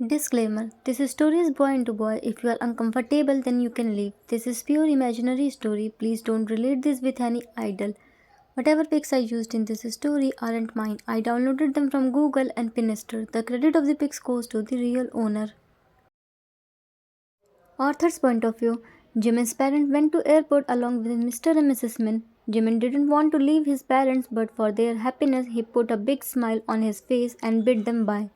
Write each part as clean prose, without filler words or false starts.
Disclaimer: this story is boy into boy. If you are uncomfortable, then you can leave. This is pure imaginary story. Please don't relate this with any idol. Whatever pics I used in this story aren't mine. I downloaded them from Google and Pinterest. The credit of the pics goes to the real owner. Author's point of view: Jimin's parents went to airport along with Mr. and Mrs. Min. Jimin didn't want to leave his parents, but for their happiness, he put a big smile on his face and bid them bye.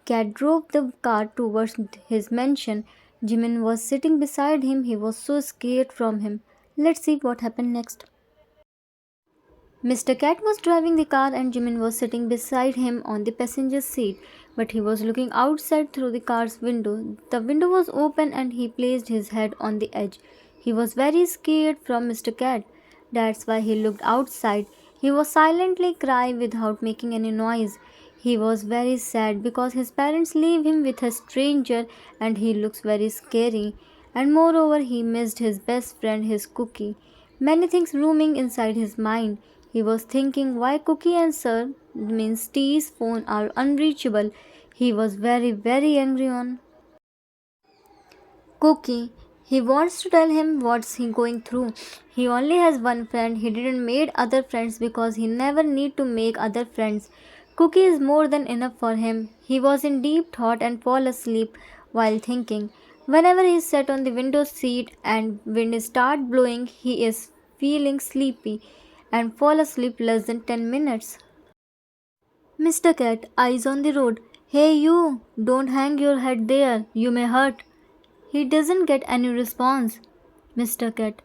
Cat drove the car towards his mansion. Jimin was sitting beside him. He was so scared from him. Let's see what happened next. Mr. Cat was driving the car and Jimin was sitting beside him on the passenger seat, but he was looking outside through the car's window. The window was open and he placed his head on the edge. He was very scared from Mr. Cat. That's why he looked outside. He was silently crying without making any noise. He was very sad because his parents leave him with a stranger and he looks very scary. And moreover, he missed his best friend, his cookie. Many things roaming inside his mind. He was thinking why Cookie and Sir means T's phone are unreachable. He was very angry on Cookie. He wants to tell him what's he going through. He only has one friend. He didn't made other friends because he never need to make other friends. Cookie is more than enough for him. He was in deep thought and fall asleep while thinking. Whenever he sat on the window seat and wind start blowing, he is feeling sleepy and fall asleep less than 10 minutes. Mr. Cat, eyes on the road. Hey you, don't hang your head there. You may hurt. He doesn't get any response. Mr. Cat,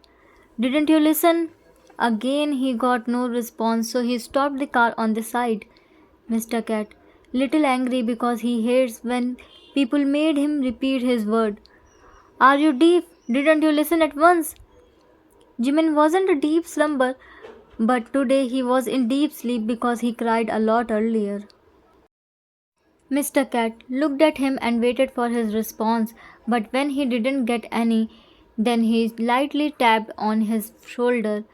didn't you listen? Again he got no response, so he stopped the car on the side. Mr. Cat, little angry because he hates when people made him repeat his word. Are you deaf? Didn't you listen at once? Jimin wasn't a deep slumber, but today he was in deep sleep because he cried a lot earlier. Mr. Cat looked at him and waited for his response, but when he didn't get any, then he lightly tapped on his shoulder.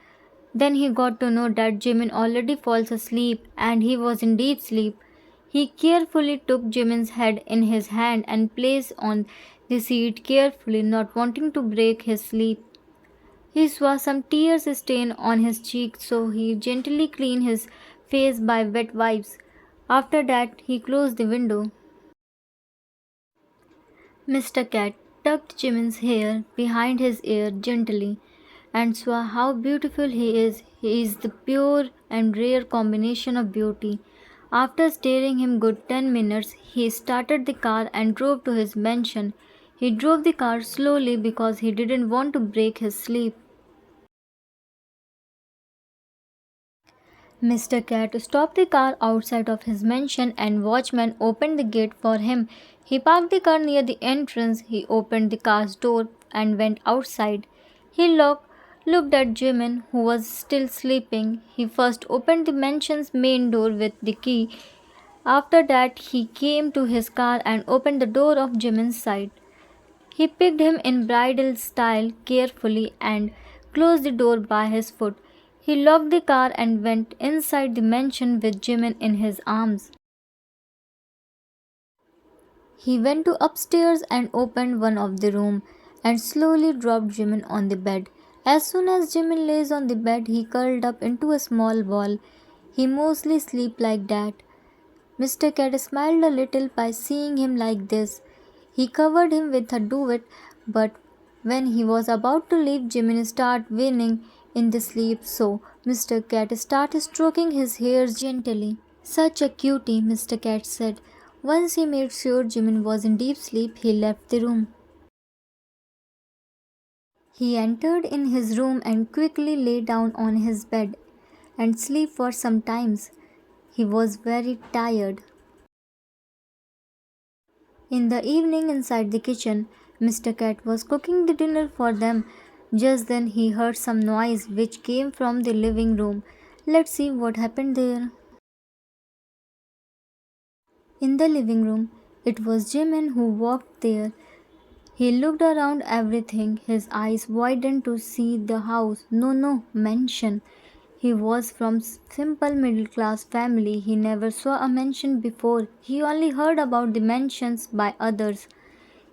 Then he got to know that Jimin already falls asleep and he was in deep sleep. He carefully took Jimin's head in his hand and placed on the seat carefully, not wanting to break his sleep. He saw some tears stain on his cheek, so he gently cleaned his face by wet wipes. After that, he closed the window. Mr. Cat tucked Jimin's hair behind his ear gently and saw how beautiful he is. He is the pure and rare combination of beauty. After staring him good 10 minutes, he started the car and drove to his mansion. He drove the car slowly because he didn't want to break his sleep. Mr. Cat stopped the car outside of his mansion and watchman opened the gate for him. He parked the car near the entrance. He opened the car's door and went outside. He looked at Jimin, who was still sleeping. He first opened the mansion's main door with the key. After that, he came to his car and opened the door of Jimin's side. He picked him in bridal style carefully and closed the door by his foot. He locked the car and went inside the mansion with Jimin in his arms. He went to upstairs and opened one of the rooms and slowly dropped Jimin on the bed. As soon as Jimin lays on the bed, he curled up into a small ball. He mostly sleep like that. Mr. Cat smiled a little by seeing him like this. He covered him with a duvet, but when he was about to leave, Jimin started whining in the sleep, so Mr. Cat started stroking his hairs gently. Such a cutie, Mr. Cat said. Once he made sure Jimin was in deep sleep, he left the room. He entered in his room and quickly lay down on his bed and slept for some time. He was very tired. In the evening, inside the kitchen, Mr. Cat was cooking the dinner for them. Just then he heard some noise which came from the living room. Let's see what happened there. In the living room, it was Jimin who walked there. He looked around everything. His eyes widened to see the house. No, mansion. He was from simple middle class family. He never saw a mansion before. He only heard about the mansions by others.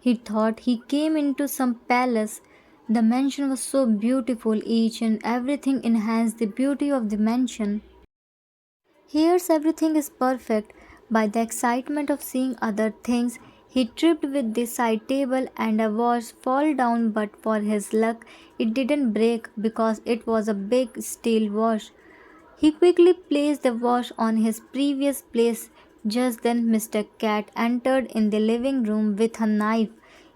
He thought he came into some palace. The mansion was so beautiful, each and everything enhanced the beauty of the mansion. Here's everything is perfect. By the excitement of seeing other things, he tripped with the side table and a vase fall down, but for his luck, it didn't break because it was a big steel vase. He quickly placed the vase on his previous place. Just then Mr. Cat entered in the living room with a knife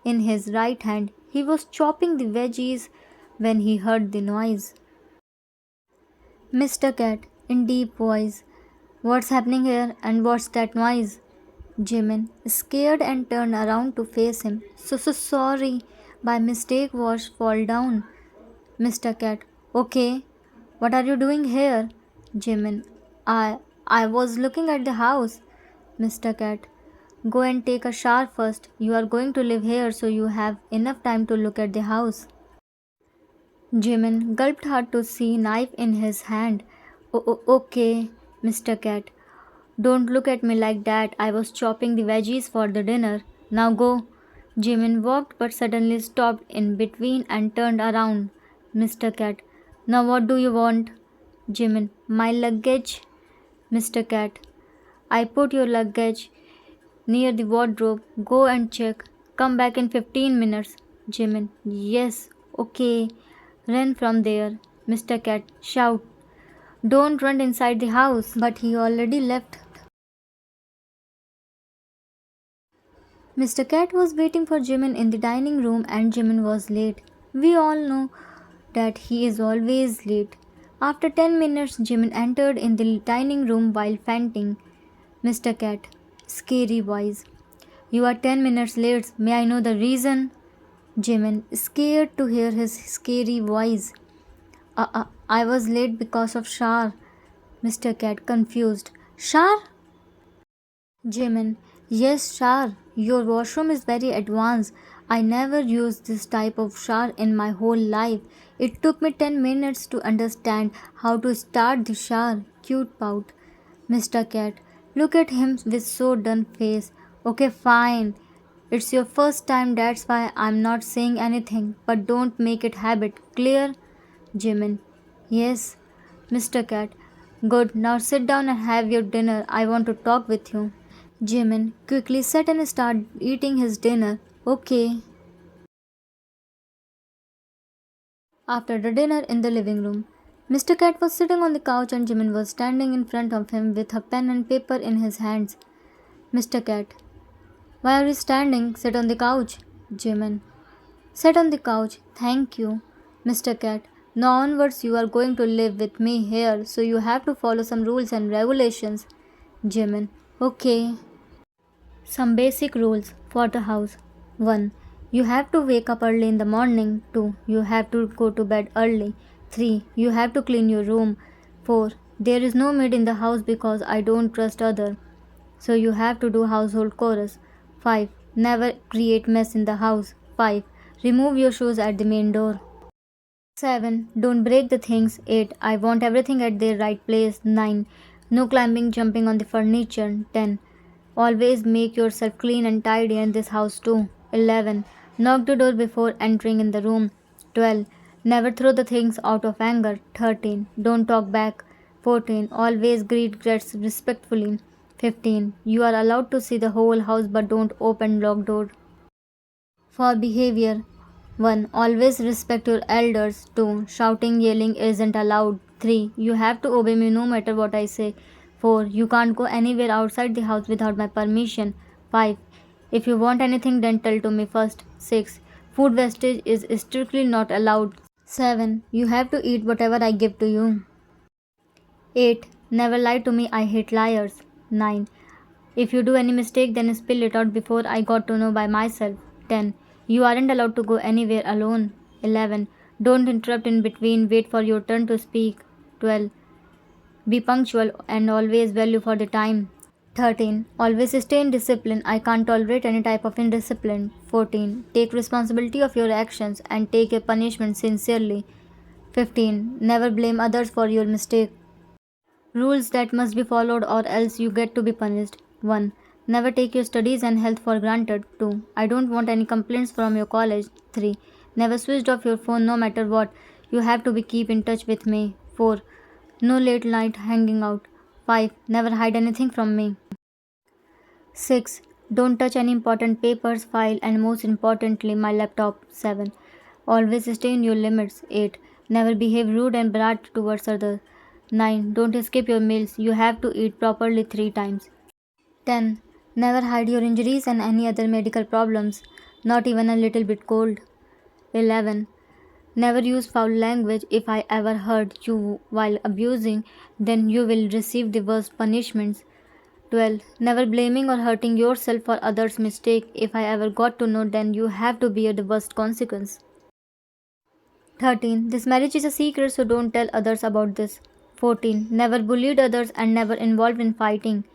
in his right hand. He was chopping the veggies when he heard the noise. Mr. Cat, in deep voice, "What's happening here and what's that noise?" Jimin, scared and turned around to face him. So sorry. By mistake was fall down. Mr. Cat, okay. What are you doing here? Jimin, I was looking at the house. Mr. Cat, go and take a shower first. You are going to live here so you have enough time to look at the house. Jimin gulped hard to see knife in his hand. Okay, Mr. Cat. Don't look at me like that. I was chopping the veggies for the dinner. Now go. Jimin walked but suddenly stopped in between and turned around. Mr. Cat. Now what do you want? Jimin. My luggage. Mr. Cat. I put your luggage near the wardrobe. Go and check. Come back in 15 minutes. Jimin. Yes. Okay. Run from there. Mr. Cat. Shout. Don't run inside the house. But he already left. Mr. Cat was waiting for Jimin in the dining room and Jimin was late. We all know that he is always late. After 10 minutes, Jimin entered in the dining room while fainting. Mr. Cat, scary voice. You are 10 minutes late. May I know the reason? Jimin, scared to hear his scary voice. I was late because of shower. Mr. Cat, confused. Shower? Jimin, yes, shower. Your washroom is very advanced. I never used this type of shower in my whole life. It took me 10 minutes to understand how to start the shower. Cute pout. Mr. Cat, look at him with so done face. Okay, fine. It's your first time, that's why I'm not saying anything. But don't make it habit. Clear? Jimin, yes. Mr. Cat, good. Now sit down and have your dinner. I want to talk with you. Jimin quickly sat and started eating his dinner. Okay. After the dinner in the living room, Mr. Cat was sitting on the couch and Jimin was standing in front of him with a pen and paper in his hands. Mr. Cat, why are you standing? Sit on the couch. Jimin, sit on the couch. Thank you. Mr. Cat, now onwards you are going to live with me here, so you have to follow some rules and regulations. Jimin, okay. Some basic rules for the house. 1. You have to wake up early in the morning. 2. You have to go to bed early. 3. You have to clean your room. 4. There is no maid in the house because I don't trust other. So you have to do household chores. 5. Never create mess in the house. 5. Remove your shoes at the main door. 7. Don't break the things. 8. I want everything at their right place. 9. No climbing, jumping on the furniture. 10. Always make yourself clean and tidy in this house too. 11. Knock the door before entering in the room. 12. Never throw the things out of anger. 13. Don't talk back. 14. Always greet guests respectfully. 15. You are allowed to see the whole house but don't open locked door. For behavior. 1. Always respect your elders. 2. Shouting, yelling isn't allowed. 3. You have to obey me no matter what I say. 4. You can't go anywhere outside the house without my permission. 5. If you want anything, then tell to me first. 6. Food wastage is strictly not allowed. 7. You have to eat whatever I give to you. 8. Never lie to me, I hate liars. 9. If you do any mistake, then spill it out before I got to know by myself. 10. You aren't allowed to go anywhere alone. 11. Don't interrupt in between, wait for your turn to speak. 12. Be punctual and always value for the time. 13. Always stay in discipline. I can't tolerate any type of indiscipline. 14. Take responsibility of your actions and take a punishment sincerely. 15. Never blame others for your mistake. Rules that must be followed or else you get to be punished. 1. Never take your studies and health for granted. 2. I don't want any complaints from your college. 3. Never switch off your phone no matter what. You have to be keep in touch with me. 4. No late night hanging out. 5. Never hide anything from me. 6. Don't touch any important papers, file, and most importantly, my laptop. 7. Always stay in your limits. 8. Never behave rude and brat towards others. 9. Don't skip your meals. You have to eat properly 3 times. 10. Never hide your injuries and any other medical problems, not even a little bit cold. 11. Never use foul language. If I ever heard you while abusing, then you will receive the worst punishments. 12. Never blaming or hurting yourself for others' mistake. If I ever got to know, then you have to bear the worst consequence. 13. This marriage is a secret, so don't tell others about this. 14. Never bullied others and never involved in fighting.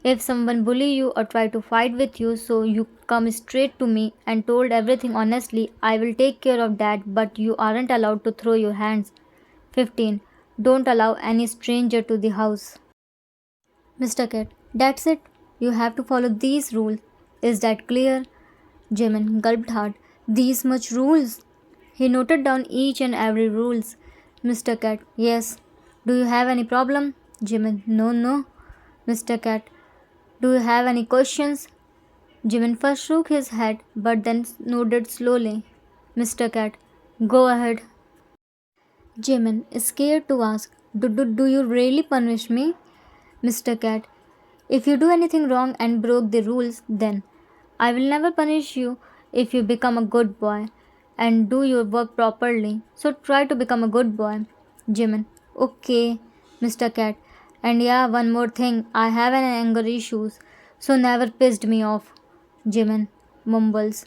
If someone bully you or try to fight with you, so you come straight to me and told everything honestly, I will take care of that, but you aren't allowed to throw your hands. 15. Don't allow any stranger to the house. Mr. Cat, that's it. You have to follow these rules. Is that clear? Jimin gulped hard. These much rules? He noted down each and every rules. Mr. Cat, yes. Do you have any problem? Jimin, no. Mr. Cat, do you have any questions? Jimin first shook his head but then nodded slowly. Mr. Cat, go ahead. Jimin, scared to ask, do you really punish me? Mr. Cat, if you do anything wrong and broke the rules, then I will never punish you if you become a good boy and do your work properly. So try to become a good boy. Jimin, okay, Mr. Cat. And yeah, one more thing, I have an anger issues, so never pissed me off. Jimin mumbles,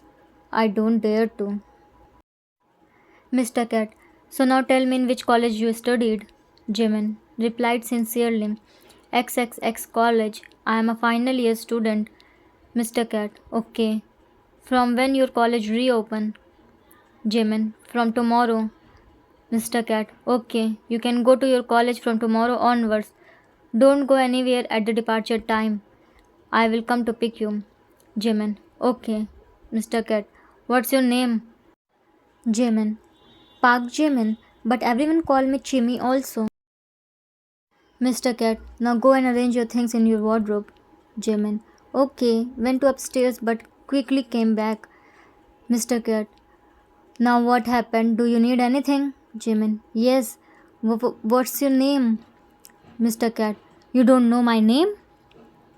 I don't dare to. Mr. Cat, so now tell me in which college you studied. Jimin replied sincerely, XXX college, I am a final year student. Mr. Cat, okay. From when your college reopen? Jimin, from tomorrow. Mr. Cat, okay, you can go to your college from tomorrow onwards. Don't go anywhere at the departure time. I will come to pick you. Jimin, okay. Mr. Cat, what's your name? Jimin, Park Jimin, but everyone call me Chimmy also. Mr. Cat, now go and arrange your things in your wardrobe. Jimin, okay, went to upstairs but quickly came back. Mr. Cat, now what happened? Do you need anything? Jimin, yes. What's your name? Mr. Cat, you don't know my name?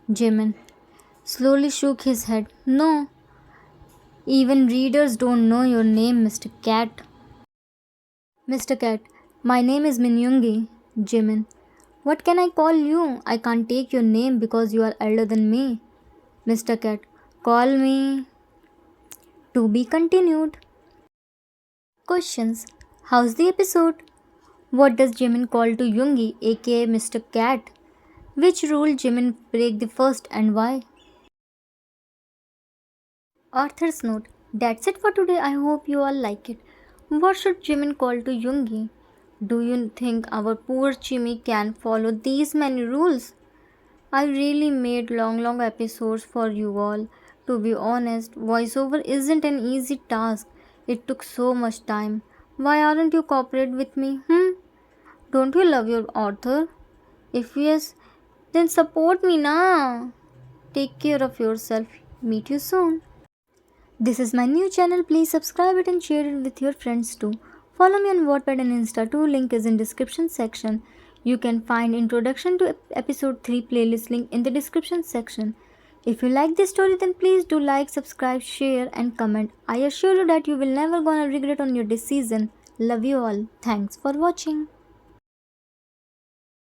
Jimin slowly shook his head. No. Even readers don't know your name, Mr. Cat. Mr. Cat, my name is Yoongi. Jimin, what can I call you? I can't take your name because you are elder than me. Mr. Cat, call me. To be continued. Questions. How's the episode? What does Jimin call to Yoongi, aka Mr. Cat? Which rule Jimin break the first and why? Author's note. That's it for today. I hope you all like it. What should Jimin call to Yoongi? Do you think our poor Chimmy can follow these many rules? I really made long episodes for you all. To be honest, voiceover isn't an easy task. It took so much time. Why aren't you cooperate with me? Don't you love your author? If yes, then support me na. Take care of yourself. Meet you soon. This is my new channel. Please subscribe it and share it with your friends too. Follow me on Wattpad and Insta too. Link is in description section. You can find introduction to episode 3 playlist link in the description section. If you like this story, then please do like, subscribe, share and comment. I assure you that you will never gonna regret on your decision. Love you all. Thanks for watching.